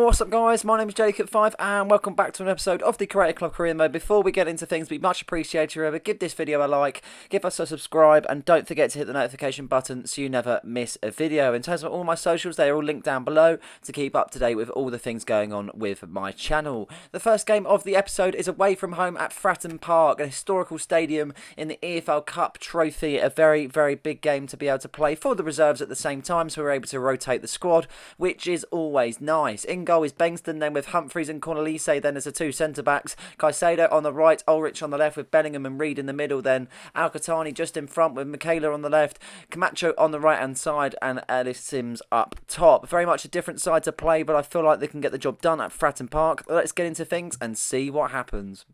What's up guys, my name is Jacob5 and welcome back to an episode of the Creator Club Career Mode. Before we get into things, we much appreciate you ever give this video a like, give us a subscribe and don't forget to hit the notification button so you never miss a video. In terms of all my socials, they are all linked down below to keep up to date with all the things going on with my channel. The first game of the episode is away from home at Fratton Park, a historical stadium in the EFL Cup trophy. A very, very big game to be able to play for the reserves at the same time, so we're able to rotate the squad, which is always nice. In goal is Bengston, then with Humphreys and Cornelise, then as the two centre-backs. Caicedo on the right, Ulrich on the left with Bellingham and Reed in the middle, then Alcatani just in front with Michaela on the left, Camacho on the right-hand side, and Ellis Sims up top. Very much a different side to play, but I feel like they can get the job done at Fratton Park. Let's get into things and see what happens.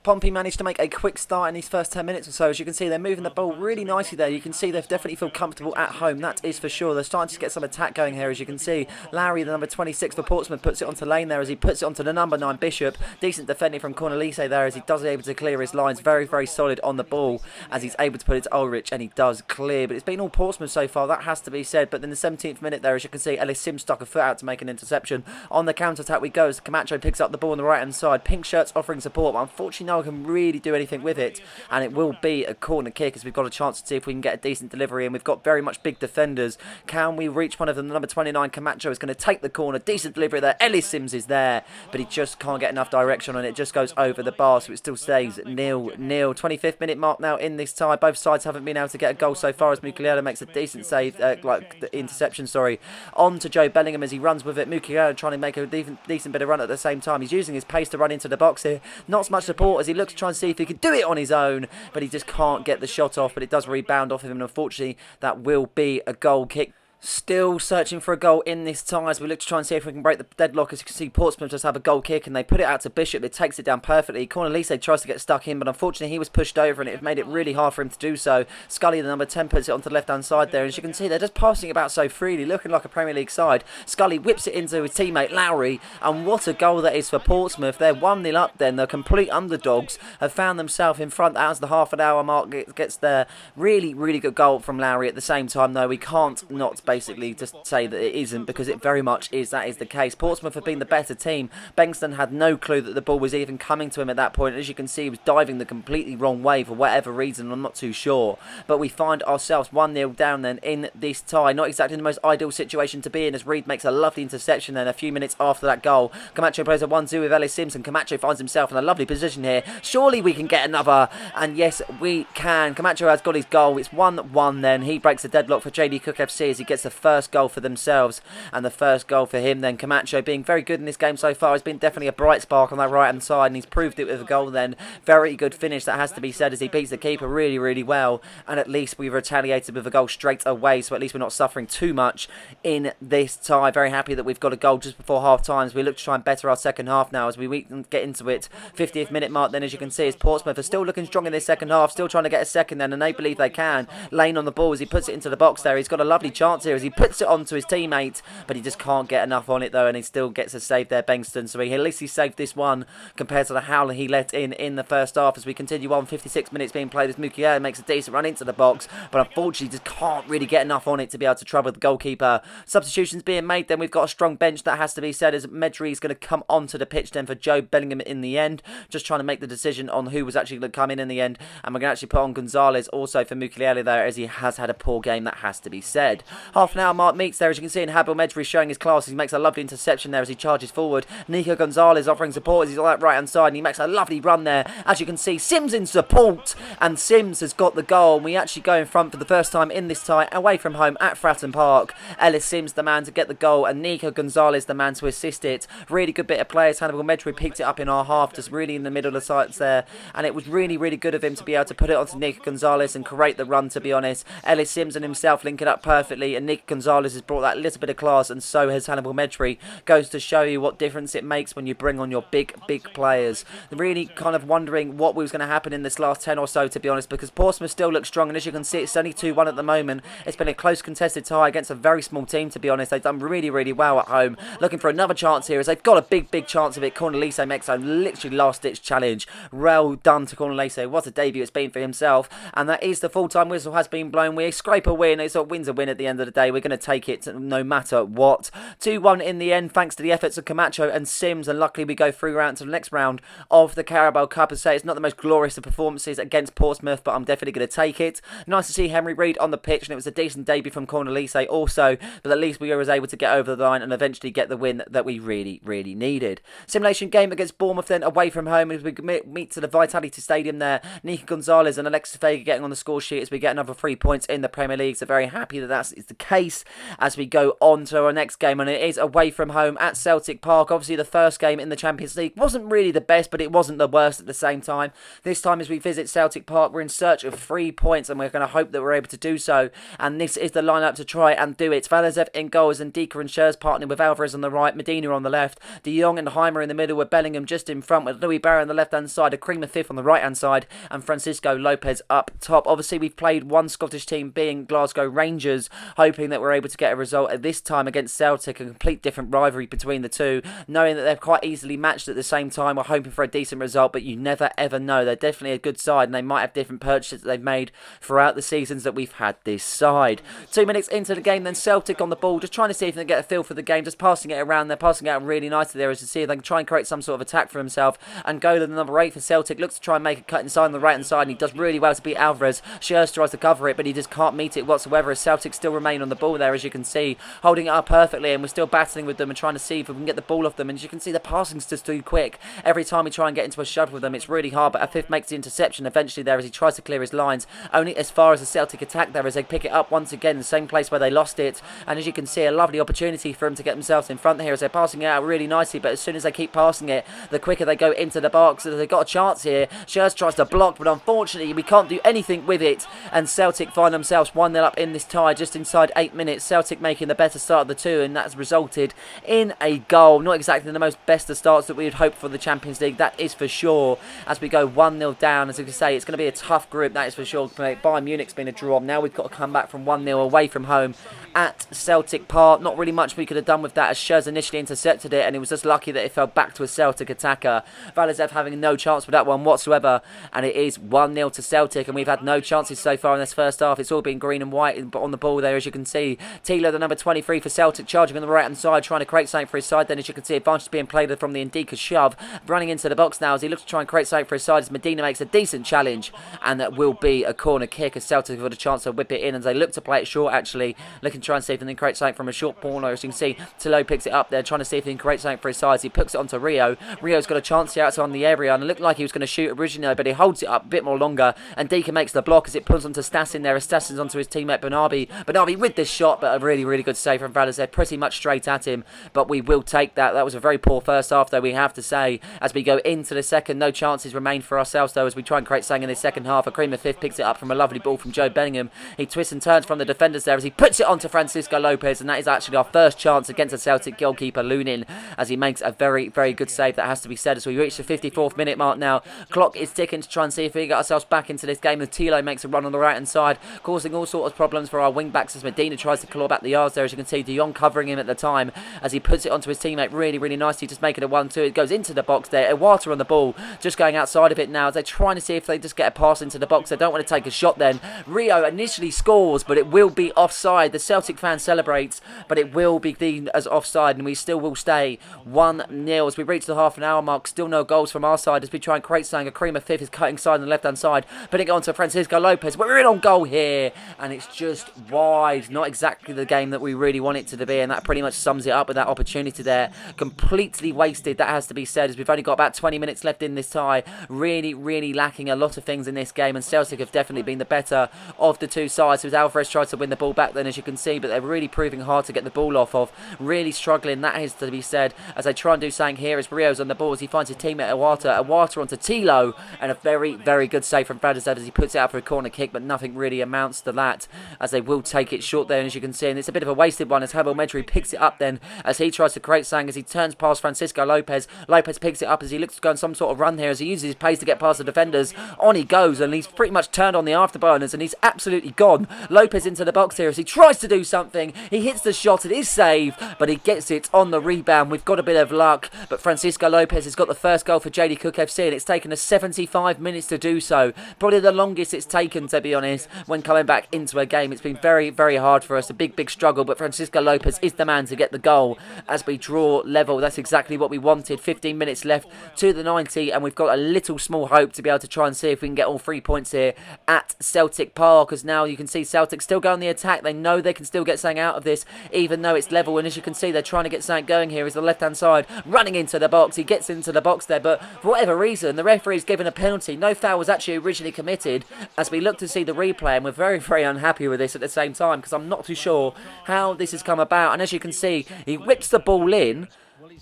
Pompey managed to make a quick start in these first 10 minutes or so. As you can see, they're moving the ball really nicely there. You can see they definitely feel comfortable at home. That is for sure. They're starting to get some attack going here. As you can see, Lowry, the number 26 for Portsmouth, puts it onto Lane there as he puts it onto the number 9, Bishop. Decent defending from Cornelise there as he does able to clear his lines. Very, very solid on the ball as he's able to put it to Ulrich, and he does clear. But it's been all Portsmouth so far, that has to be said. But in the 17th minute there, as you can see, Ellis Sims stuck a foot out to make an interception. On the counter-attack we go as Camacho picks up the ball on the right-hand side. Pink shirts offering support, but unfortunately no one can really do anything with it, and it will be a corner kick as we've got a chance to see if we can get a decent delivery, and we've got very much big defenders. Can we reach one of them? The number 29 Camacho is going to take the corner. Decent delivery there. Ellis Sims is there, but he just can't get enough direction on it. It just goes over the bar, so it still stays 0-0. 25th minute mark now in this tie. Both sides haven't been able to get a goal so far as Mukiela makes a decent save, like the interception, sorry, on to Joe Bellingham as he runs with it. Mukiela trying to make a decent bit of run at the same time. He's using his pace to run into the box here. Not so much support as he looks to try and see if he can do it on his own, but he just can't get the shot off, but it does rebound off of him, and unfortunately that will be a goal kick. Still searching for a goal in this tie as we look to try and see if we can break the deadlock. As you can see, Portsmouth just have a goal kick and they put it out to Bishop. It takes it down perfectly. Cornelise tries to get stuck in, but unfortunately he was pushed over and it made it really hard for him to do so. Scully, the number 10, puts it onto the left-hand side there. As you can see, they're just passing about so freely, looking like a Premier League side. Scully whips it into his teammate Lowry, and what a goal that is for Portsmouth. They're 1-0 up then. The complete underdogs have found themselves in front as the half an hour mark gets there. Really, really good goal from Lowry. At the same time, though, we can't not basically just say that it isn't, because it very much is. That is the case. Portsmouth have been the better team. Bengston had no clue that the ball was even coming to him at that point. As you can see, he was diving the completely wrong way for whatever reason. I'm not too sure. But we find ourselves 1-0 down then in this tie. Not exactly the most ideal situation to be in, as Reed makes a lovely interception then a few minutes after that goal. Camacho plays a 1-2 with Ellis Simpson. Camacho finds himself in a lovely position here. Surely we can get another. And yes, we can. Camacho has got his goal. It's 1-1 then. He breaks the deadlock for JD Cook FC as he gets the first goal for themselves, and the first goal for him then. Camacho being very good in this game so far. He's been definitely a bright spark on that right hand side, and he's proved it with a goal then. Very good finish, that has to be said, as he beats the keeper really, really well, and at least we retaliated with a goal straight away, so at least we're not suffering too much in this tie. Very happy that we've got a goal just before half time as we look to try and better our second half now as we get into it. 50th minute mark then, as you can see, as Portsmouth are still looking strong in this second half, still trying to get a second then, and they believe they can. Lane on the ball as he puts it into the box there. He's got a lovely chance here as he puts it onto his teammate, but he just can't get enough on it though, and he still gets a save there, Bengston. So at least he saved this one compared to the howler he let in the first half. As we continue on, 56 minutes being played as Mukiela makes a decent run into the box, but unfortunately just can't really get enough on it to be able to trouble the goalkeeper. Substitutions being made then. We've got a strong bench, that has to be said, as Medri is going to come onto the pitch then for Joe Bellingham in the end, just trying to make the decision on who was actually going to come in the end, and we're going to actually put on Gonzalez also for Mukiela there, as he has had a poor game, that has to be said. Half an hour mark meets there, as you can see, in Habil Medri showing his class. He makes a lovely interception there as he charges forward. Nico Gonzalez offering support as he's on that right hand side, and he makes a lovely run there. As you can see, Sims in support, and Sims has got the goal, and we actually go in front for the first time in this tie away from home at Fratton Park. Ellis Sims the man to get the goal, and Nico Gonzalez the man to assist it. Really good bit of players. Hannibal Medri picked it up in our half, just really in the middle of the sights there, and it was really, really good of him to be able to put it onto Nico Gonzalez and create the run, to be honest. Ellis Sims and himself linking up perfectly, and Nick Gonzalez has brought that little bit of class, and so has Hannibal Medri. Goes to show you what difference it makes when you bring on your big players. Really kind of wondering what was going to happen in this last 10 or so, to be honest, because Portsmouth still looks strong, and as you can see, it's only 2-1 at the moment. It's been a close contested tie against a very small team, to be honest. They've done really well at home. Looking for another chance here, as they've got a big chance of it. Cornelise makes a literally last-ditch challenge. Well done to Cornelise. What a debut it's been for himself, and that is the full-time whistle has been blown. We scrape a win. It's a win's a win at the end of the day. We're going to take it no matter what. 2-1 in the end, thanks to the efforts of Camacho and Sims, and luckily we go through round to the next round of the Carabao Cup. As I say, it's not the most glorious of performances against Portsmouth, but I'm definitely going to take it. Nice to see Henry Reid on the pitch, and it was a decent debut from Cornelise also, but at least we were able to get over the line and eventually get the win that we really needed. Simulation game against Bournemouth then, away from home, as we meet to the Vitality Stadium there. Nico Gonzalez and Alexis Vega getting on the score sheet as we get another 3 points in the Premier League, so very happy that that is the case as we go on to our next game, and it is away from home at Celtic Park. Obviously the first game in the Champions League wasn't really the best, but it wasn't the worst at the same time. This time as we visit Celtic Park, we're in search of 3 points, and we're going to hope that we're able to do so, and this is the lineup to try and do it. Valezev in goals, and Dika and Schurz partnering with Alvarez on the right, Medina on the left, De Jong and Heimer in the middle, with Bellingham just in front, with Louis Barry on the left hand side, a Creamer fifth on the right hand side, and Francisco Lopez up top. Obviously we've played one Scottish team, being Glasgow Rangers, hoping that we're able to get a result at this time against Celtic, a complete different rivalry between the two, knowing that they're quite easily matched at the same time. We're hoping for a decent result, but you never ever know. They're definitely a good side, and they might have different purchases that they've made throughout the seasons that we've had this side. 2 minutes into the game then, Celtic on the ball, just trying to see if they can get a feel for the game, just passing it around. They're passing it out really nicely there, as you see if they can try and create some sort of attack for himself. And go to the number 8 for Celtic, looks to try and make a cut inside on the right hand side, and he does really well to beat Alvarez. Schurz tries to cover it, but he just can't meet it whatsoever, as Celtic still remain on the ball there, as you can see, holding it up perfectly, and we're still battling with them and trying to see if we can get the ball off them. And as you can see, the passing's just too quick. Every time we try and get into a shove with them, it's really hard, but a fifth makes the interception eventually there as he tries to clear his lines, only as far as the Celtic attack there, as they pick it up once again, the same place where they lost it. And as you can see, a lovely opportunity for them to get themselves in front here, as they're passing it out really nicely, but as soon as they keep passing it, the quicker they go into the box. So they've got a chance here. Schurz tries to block, but unfortunately we can't do anything with it, and Celtic find themselves 1-0 up in this tie just inside 8 minutes. Celtic making the better start of the two, and that's resulted in a goal. Not exactly the most best of starts that we would hope for the Champions League, that is for sure, as we go 1-0 down. As I say, it's going to be a tough group, that is for sure. Bayern Munich's been a draw. Now we've got to come back from 1-0 away from home at Celtic Park. Not really much we could have done with that, as Schurz initially intercepted it, and it was just lucky that it fell back to a Celtic attacker. Valezev having no chance for that one whatsoever, and it is 1-0 to Celtic, and we've had no chances so far in this first half. It's all been green and white on the ball there, as you can see. Tilo, the number 23 for Celtic, charging on the right hand side, trying to create something for his side. Then as you can see, advantage being played from the Ndika shove, running into the box now as he looks to try and create something for his side, as Medina makes a decent challenge, and that will be a corner kick, as Celtic have got a chance to whip it in, as they look to play it short, actually looking to try and see if they can create something from a short corner. As you can see, Tilo picks it up there, trying to see if he can create something for his side. He puts it onto Rio. Rio's got a chance here outside on the area, and it looked like he was going to shoot originally, but he holds it up a bit more longer, and Ndika makes the block as it pulls onto Stassin there, as Stassin's onto his teammate Bernardi. Bernardi with this shot, but a really good save from Valezev, pretty much straight at him, but we will take that. That was a very poor first half, though, we have to say. As we go into the second, no chances remain for ourselves, though, as we try and create something in the second half. A Creamer fifth picks it up from a lovely ball from Joe Bellingham. He twists and turns from the defenders there as he puts it onto Francisco Lopez, and that is actually our first chance against the Celtic goalkeeper Lunin, as he makes a very good save, that has to be said, as we reach the 54th minute mark now. Clock is ticking to try and see if we can get ourselves back into this game, as Tilo makes a run on the right hand side, causing all sorts of problems for our wing backs, as Medina tries to claw back the yards there. As you can see, De Jong covering him at the time as he puts it onto his teammate really nicely, just making a 1-2. It goes into the box there. Iwata on the ball, just going outside of it now, as they're trying to see if they just get a pass into the box. They don't want to take a shot then. Rio initially scores, but it will be offside. The Celtic fan celebrates, but it will be deemed as offside, and we still will stay 1-0 as we reach the half an hour mark. Still no goals from our side as we try and create something. A Creamer fifth is cutting side on the left hand side, putting it onto Francisco Lopez. We're in on goal here, and it's just wide. Not exactly the game that we really want it to be, and that pretty much sums it up with that opportunity there. Completely wasted, that has to be said, as we've only got about 20 minutes left in this tie. Really lacking a lot of things in this game, and Celtic have definitely been the better of the two sides. As Alvarez tries to win the ball back then, as you can see, but they're really proving hard to get the ball off of. Really struggling, that is to be said, as they try and do something here, as Rio's on the ball, as he finds his teammate Iwata onto Tilo, and a very good save from Valezev as he puts it out for a corner kick, but nothing really amounts to that, as they will take it short there, as you can see, and it's a bit of a wasted one as Habil Medri picks it up then as he tries to create something as he turns past Francisco Lopez. Lopez picks it up as he looks to go on some sort of run here as he uses his pace to get past the defenders. On he goes, and he's pretty much turned on the afterburners, and he's absolutely gone. Lopez into the box here as he tries to do something. He hits the shot, it is saved, but he gets it on the rebound. We've got a bit of luck, but Francisco Lopez has got the first goal for JD Cook FC, and it's taken us 75 minutes to do so. Probably the longest it's taken, to be honest, when coming back into a game. It's been very, very hard for us, a big struggle, but Francisco Lopez is the man to get the goal as we draw level. That's exactly what we wanted. 15 minutes left to the 90, and we've got a little small hope to be able to try and see if we can get all 3 points here at Celtic Park, because now you can see Celtic still go on the attack. They know they can still get something out of this, even though it's level, and as you can see, they're trying to get something going here. Is the left-hand side running into the box. He gets into the box there, but for whatever reason, the referee's given a penalty. No foul was actually originally committed, as we look to see the replay, and we're very, very unhappy with this at the same time, because I'm not too sure how this has come about. And as you can see, he whips the ball in,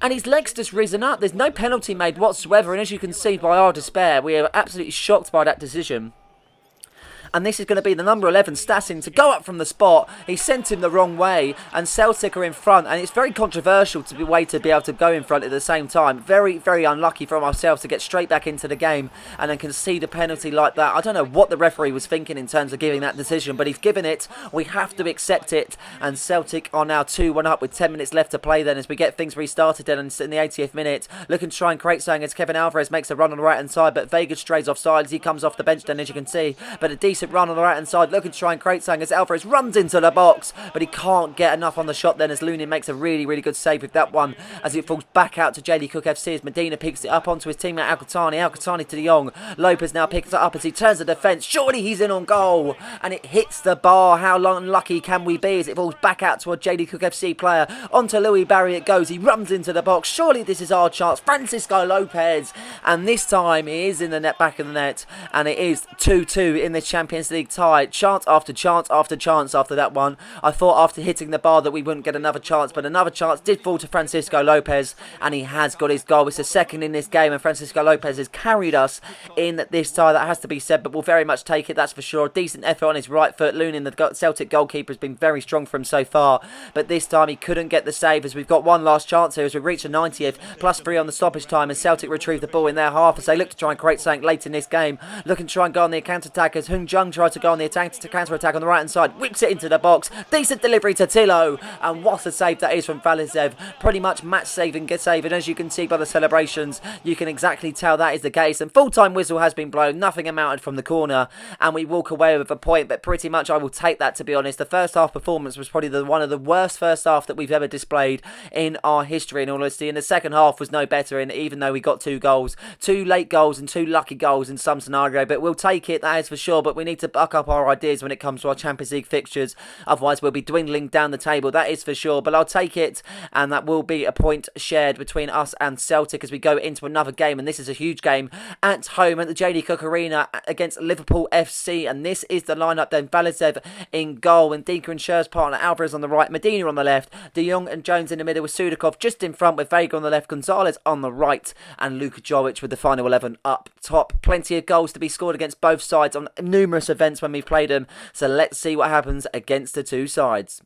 and his leg's just risen up. There's no penalty made whatsoever, and as you can see by our despair, we are absolutely shocked by that decision. And this is going to be the number 11, Stassin, to go up from the spot. He sent him the wrong way, and Celtic are in front, and it's very controversial to be able to go in front at the same time. Very, very unlucky from ourselves to get straight back into the game and then concede a penalty like that. I don't know what the referee was thinking in terms of giving that decision, but he's given it. We have to accept it, and Celtic are now 2-1 up with 10 minutes left to play then as we get things restarted then in the 80th minute. Looking to try and create something as Kevin Alvarez makes a run on the right-hand side, but Vega strays offside as he comes off the bench then, as you can see. But a decent run on the right hand side, looking to try and create something as Alvarez runs into the box, but he can't get enough on the shot then as Lunin makes a really, really good save with that one as it falls back out to JD Cook FC as Medina picks it up onto his teammate Alcatani to De Jong. Lopez now picks it up as he turns the defence. Surely he's in on goal, and it hits the bar. How unlucky can we be as it falls back out to a JD Cook FC player. Onto Louis Barry it goes. He runs into the box. Surely this is our chance. Francisco Lopez, and this time he is in the net, back of the net, and it is 2-2 in the Champions League tie. Chance after chance after chance after that one. I thought after hitting the bar that we wouldn't get another chance, but another chance did fall to Francisco Lopez, and he has got his goal. It's the second in this game, and Francisco Lopez has carried us in this tie. That has to be said, but we'll very much take it, that's for sure. Decent effort on his right foot. Lunin, the Celtic goalkeeper, has been very strong for him so far, but this time he couldn't get the save as we've got one last chance here as we reach the 90th, +3 on the stoppage time, as Celtic retrieve the ball in their half as they look to try and create something late in this game. Looking to try and go on the counter-attack as Hung Jung tries to go on the counter-attack on the right-hand side, whips it into the box. Decent delivery to Tillo, and what a save that is from Valizev. Pretty much match-saving save, and as you can see by the celebrations, you can exactly tell that is the case. And full-time whistle has been blown, nothing amounted from the corner, and we walk away with a point, but pretty much I will take that, to be honest. The first half performance was probably one of the worst first half that we've ever displayed in our history, in all honesty, and the second half was no better, and even though we got 2 goals, 2 late goals and 2 lucky goals in some scenario, but we'll take it, that is for sure. But we need to buck up our ideas when it comes to our Champions League fixtures, otherwise we'll be dwindling down the table, that is for sure. But I'll take it, and that will be a point shared between us and Celtic as we go into another game, and this is a huge game at home at the JD Cook Arena against Liverpool FC, and this is the lineup then. Valizev in goal, and Dika and Scher's partner Alvarez on the right, Medina on the left, De Jong and Jones in the middle with Sudakov just in front with Vega on the left, Gonzalez on the right, and Luka Jovic with the final 11 up top. Plenty of goals to be scored against both sides on numerous events when we've played them, so let's see what happens against the two sides.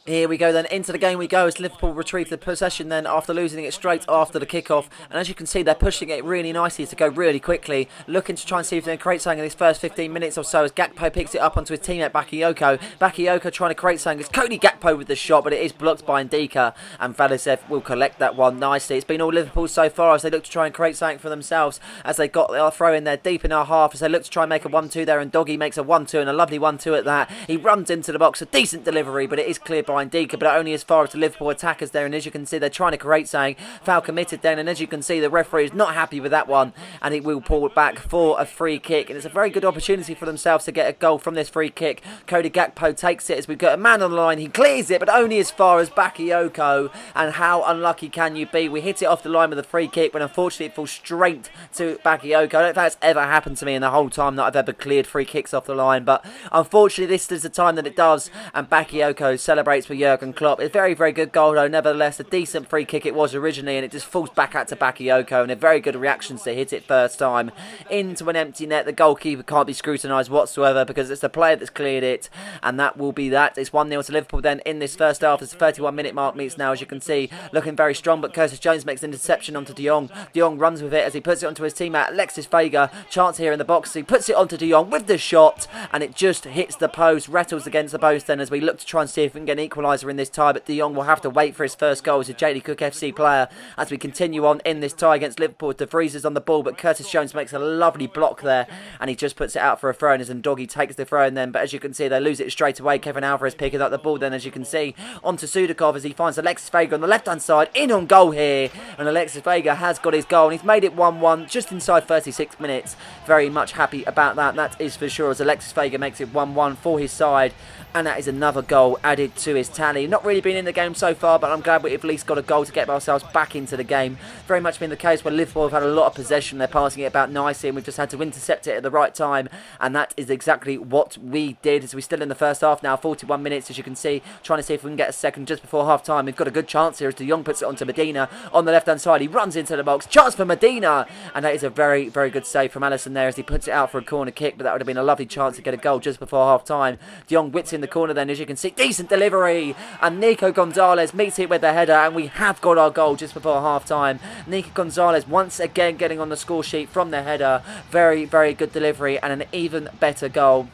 Here we go then, into the game we go as Liverpool retrieve the possession then after losing it straight after the kickoff. And as you can see, they're pushing it really nicely to go really quickly, looking to try and see if they can create something in this first 15 minutes or so as Gakpo picks it up onto his teammate Bakayoko. Bakayoko trying to create something. It's Cody Gakpo with the shot, but it is blocked by Ndika, and Valizev will collect that one nicely. It's been all Liverpool so far as they look to try and create something for themselves as they got their throw in there deep in our half as they look to try and make a 1-2 there, and Doggy makes a 1-2 and a lovely 1-2 at that. He runs into the box, a decent delivery, but it is cleared by Ndika, but only as far as the Liverpool attackers there, and as you can see they're trying to create something. Foul committed then, and as you can see the referee is not happy with that one, and it will pull it back for a free kick, and it's a very good opportunity for themselves to get a goal from this free kick. Cody Gakpo takes it as we've got a man on the line. He clears it, but only as far as Bakayoko, and how unlucky can you be? We hit it off the line with a free kick, but unfortunately it falls straight to Bakayoko. I don't think that's ever happened to me in the whole time that I've ever cleared free kicks off the line, but unfortunately this is the time that it does, and Bakayoko celebrates creates for Jurgen Klopp. It's a very, very good goal, though. Nevertheless, a decent free kick it was originally, and it just falls back out to Bakayoko, and a very good reactions to hit it first time into an empty net. The goalkeeper can't be scrutinised whatsoever because it's the player that's cleared it, and that will be that. It's 1-0 to Liverpool then in this first half. As the 31-minute mark meets now, as you can see, looking very strong, but Curtis Jones makes an interception onto De Jong. De Jong runs with it as he puts it onto his teammate Alexis Vega. Chance here in the box. He puts it onto De Jong with the shot, and it just hits the post, rattles against the post then as we look to try and see if we can get an equaliser in this tie, but De Jong will have to wait for his first goal as a JD Cook FC player as we continue on in this tie against Liverpool. De Vries is on the ball, but Curtis Jones makes a lovely block there, and he just puts it out for a throw-in as Ndoggy takes the throw-in then, but as you can see, they lose it straight away. Kevin Alvarez picking up the ball then, as you can see, onto Sudakov as he finds Alexis Vega on the left-hand side, in on goal here, and Alexis Vega has got his goal, and he's made it 1-1 just inside 36 minutes. Very much happy about that is for sure, as Alexis Vega makes it 1-1 for his side, and that is another goal added to his tally. Not really been in the game so far, but I'm glad we've at least got a goal to get ourselves back into the game. Very much been the case where Liverpool have had a lot of possession. They're passing it about nicely, and we've just had to intercept it at the right time, and that is exactly what we did. As we're still in the first half now, 41 minutes, as you can see, trying to see if we can get a second just before half-time. We've got a good chance here as De Jong puts it onto Medina on the left-hand side. He runs into the box. Chance for Medina, and that is a very, very good save from Alisson there as he puts it out for a corner kick, but that would have been a lovely chance to get a goal just before half-time. De Jong whips in the corner then, as you can see, decent delivery, and Nico Gonzalez meets it with the header, and we have got our goal just before half-time. Nico Gonzalez once again getting on the score sheet from the header. Very, very good delivery, and an even better goal.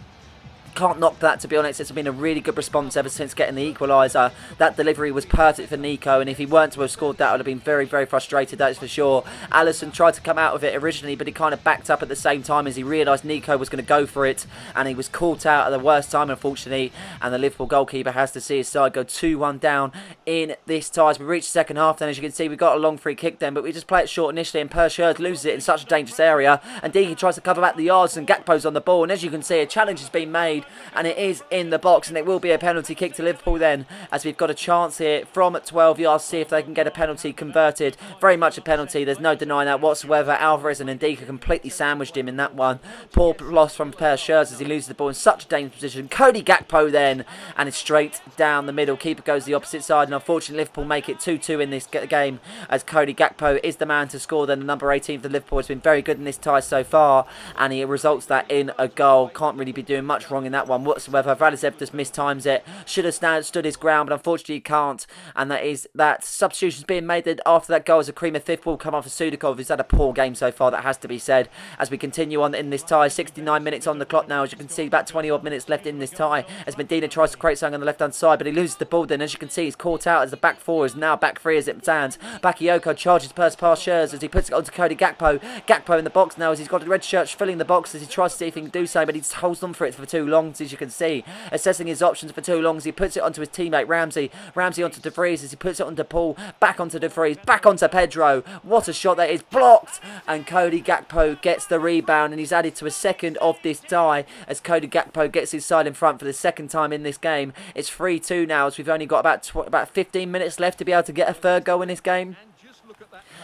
Can't knock that, to be honest. It's been a really good response ever since getting the equaliser. That delivery was perfect for Nico, and if he weren't to have scored that, I would have been very, very frustrated, that's for sure. Alisson tried to come out of it originally, but he kind of backed up at the same time as he realised Nico was going to go for it, and he was caught out at the worst time, unfortunately, and the Liverpool goalkeeper has to see his side go 2-1 down in this tie. As we reach the second half then, as you can see, we got a long free kick then, but we just play it short initially, and Pershers loses it in such a dangerous area, and Diki tries to cover back the yards, and Gakpo's on the ball, and as you can see, a challenge has been made, and it is in the box, and it will be a penalty kick to Liverpool then, as we've got a chance here from 12 yards to see if they can get a penalty converted. Very much a penalty, there's no denying that whatsoever. Alvarez and Ndika completely sandwiched him in that one. Poor loss from Per Scherz as he loses the ball in such a dangerous position. Cody Gakpo then, and it's straight down the middle. Keeper goes the opposite side, and unfortunately Liverpool make it 2-2 in this game, as Cody Gakpo is the man to score then. The number 18 for Liverpool has been very good in this tie so far, and he results that in a goal. Can't really be doing much wrong in that one whatsoever. Vralizev just mistimes it. Should have stood his ground, but unfortunately he can't. And that is that. Substitutions being made then after that goal as a cream of fifth ball come off for Sudakov, who's had a poor game so far, that has to be said. As we continue on in this tie, 69 minutes on the clock now. As you can see, about 20 odd minutes left in this tie. As Medina tries to create something on the left hand side, but he loses the ball then. As you can see, he's caught out as the back four is now back three as it stands. Bakayoko charges past Scherz as he puts it onto Cody Gakpo. Gakpo in the box now as he's got a red shirt filling the box as he tries to see if he can do so, but he just holds on for it for too long, as you can see. Assessing his options for too long as he puts it onto his teammate Ramsey. Ramsey onto De Vries as he puts it onto Paul. Back onto De Vries. Back onto Pedro. What a shot that is. Blocked. And Cody Gakpo gets the rebound, and he's added to a second of this tie as Cody Gakpo gets his side in front for the second time in this game. It's 3-2 now as we've only got about 15 minutes left to be able to get a third goal in this game.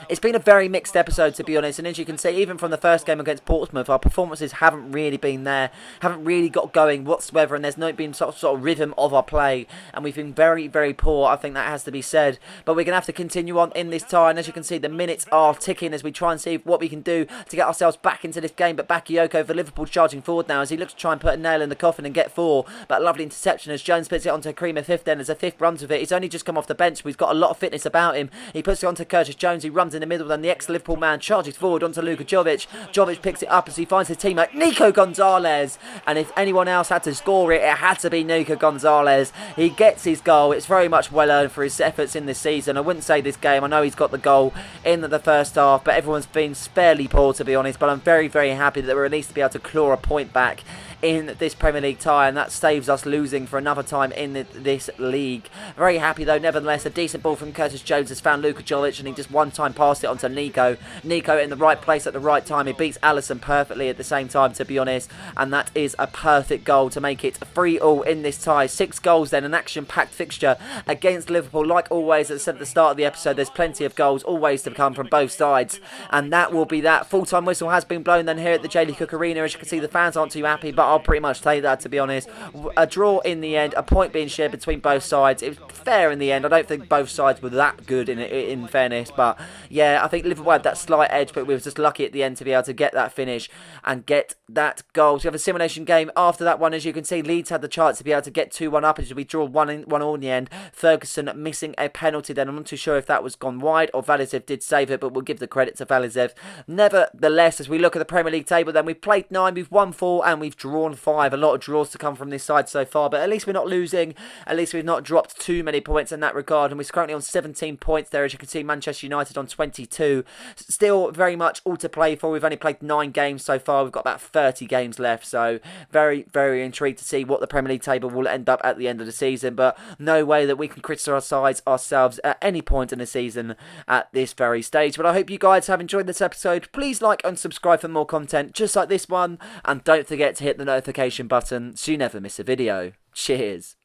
It's been a very mixed episode, to be honest, and as you can see, even from the first game against Portsmouth, our performances haven't really been there, haven't really got going whatsoever, and there's not been sort of rhythm of our play, and we've been very, very poor. I think that has to be said, but we're going to have to continue on in this tie, and as you can see, the minutes are ticking as we try and see what we can do to get ourselves back into this game. But Bakayoko for Liverpool charging forward now as he looks to try and put a nail in the coffin and get four, but a lovely interception as Jones puts it onto Creamer fifth then, as a fifth runs with it. He's only just come off the bench, but he's got a lot of fitness about him. He puts it onto Curtis Jones, he runs in the middle, then the ex-Liverpool man charges forward onto Luka Jovic. Jovic picks it up as he finds his teammate Nico Gonzalez, and if anyone else had to score it, it had to be Nico Gonzalez. He gets his goal. It's very much well earned for his efforts in this season. I wouldn't say this game. I know he's got the goal in the first half, but everyone's been fairly poor, to be honest, but I'm very, very happy that we're at least to be able to claw a point back in this Premier League tie, and that saves us losing for another time in this league. Very happy though, nevertheless. A decent ball from Curtis Jones has found Luka Jovic, and he just one time passed it onto Nico. Nico in the right place at the right time. He beats Alisson perfectly at the same time, to be honest, and that is a perfect goal to make it 3-3 in this tie. 6 goals then, an action-packed fixture against Liverpool. Like always, as I said at the start of the episode, there's plenty of goals always to come from both sides, and that will be that. Full-time whistle has been blown then here at the JD Cook Arena. As you can see, the fans aren't too happy, but I'll pretty much take that, to be honest. A draw in the end, a point being shared between both sides. It was fair in the end. I don't think both sides were that good in fairness, but yeah, I think Liverpool had that slight edge, but we were just lucky at the end to be able to get that finish and get that goal. So we have a simulation game after that one. As you can see, Leeds had the chance to be able to get 2-1 up as we draw 1-1 in the end. Ferguson missing a penalty then. I'm not too sure if that was gone wide or Valizev did save it, but we'll give the credit to Valizev. Nevertheless, as we look at the Premier League table, then we've played 9, we've won 4, and we've drawn 5. A lot of draws to come from this side so far, but at least we're not losing. At least we've not dropped too many points in that regard, and we're currently on 17 points there. As you can see, Manchester United on 22. Still very much all to play for. We've only played 9 games so far. We've got about 30 games left, so very, very intrigued to see what the Premier League table will end up at the end of the season, but no way that we can criticise ourselves at any point in the season at this very stage. But I hope you guys have enjoyed this episode. Please like and subscribe for more content just like this one, and don't forget to hit the notification button so you never miss a video. Cheers.